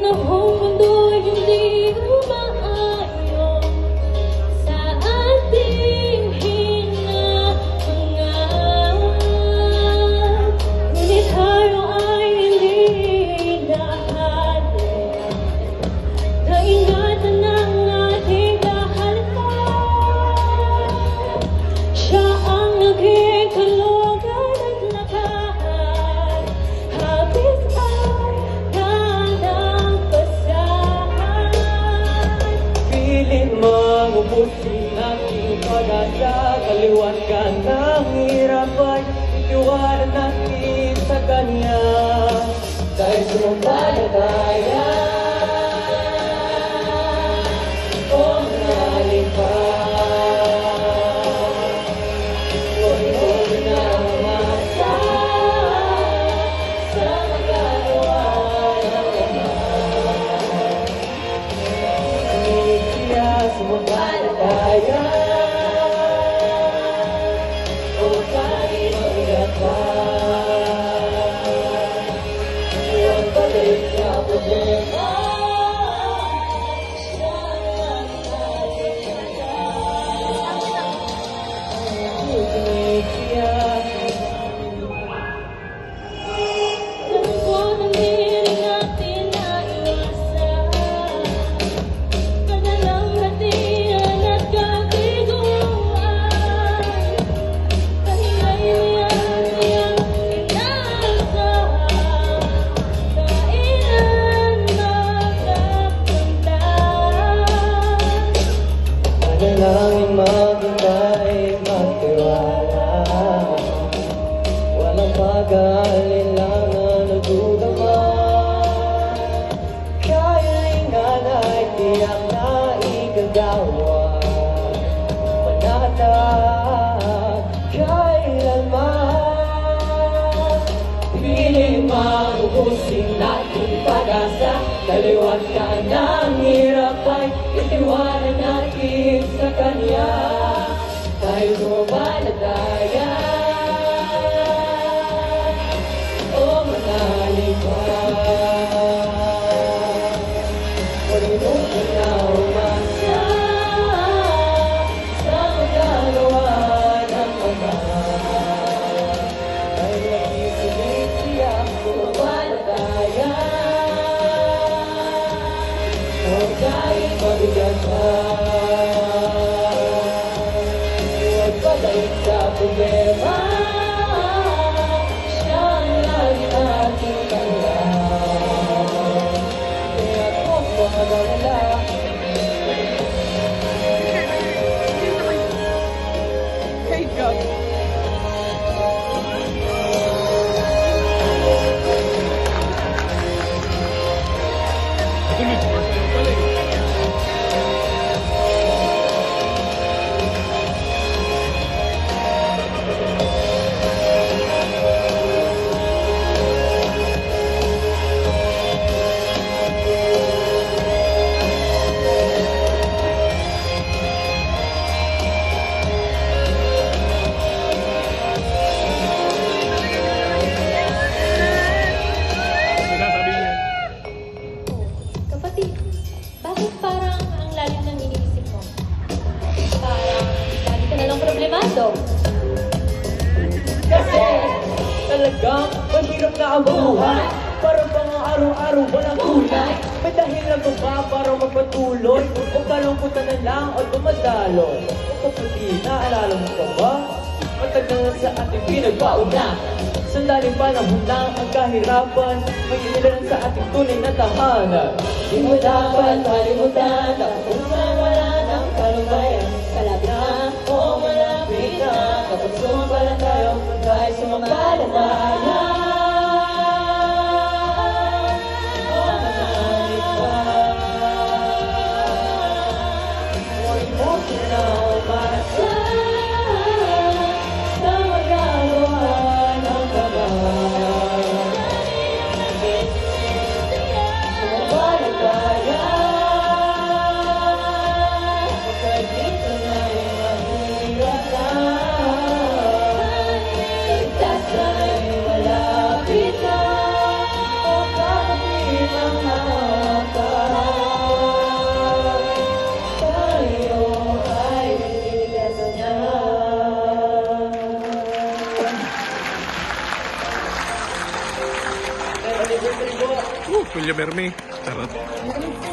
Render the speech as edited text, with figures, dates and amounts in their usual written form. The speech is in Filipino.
panahong mundo'y hindi umaayon sa ating hinahangat. Ngunit haro ay hindi nahalin, naingatan ng ating dahalan. Siya ang naging kalugan at lakas, habis ay nalampasan. Pilit mangubusin aking pag-asa, kaliwan ka ng hirap ay itiwanan natin sa Kanya. Dahil sumampalataya, o manalig pa. Huwag na umasa sa magagawa ng Ama. Siya sumampalataya, o kahit mabigat pa. Huwag balik sa problema, siya ang naligtas. Siya Alam ko na hindi natin naiwasan kanilang hatian at kabiguan. Kahingay niyan inaasahan, kailan magkakamtan. Manalangin maghintay, magtiwala. Walang pag-aalinlangan o duda man. Kahilingan ay tiyak na igagawa. Manatag kailanman. Piling magubusin natin pag-asa, kaliwan ka ng hirap ay itiwanan natin sa Kanya. Tayo sumampalataya, o manalig pa. Huwag na umasa sa magagawa ng Ama. Dahil nakikinig siya, sumampalataya, o kahit mabigat pa. Huwag balik sa problema, siya ang lagi nating kailangan. Kaya't huwag mag-alala, Hey, God. Kapatid, bakit parang ang lalim ng iniisip mo? Parang lagi ka na lang problemado. kasi talagang mahirap na ang buhay. Para bang araw-araw walang kulay. May dahilan pa ba para magpatuloy? O kalungkutan na lang o dumadaloy? O kapatid, naalala mo pa ba? Matagal na sa ating pinagpauna. Sandaling panahon lang ang kahirapan. May ilan sa ating tunay na tahanan. Di mo dapat kalimutan na kung saan wala ng kalubayan. Kalapit na o malapit na, kapag sumampalataya tayo sumampalataya. O manalig pa. Huwag mo na umasa sa magagawa ng Ama. Sumampalataya, kahit dito na yung mahirap na. Ligtas na yung Kuya Berme. Charot.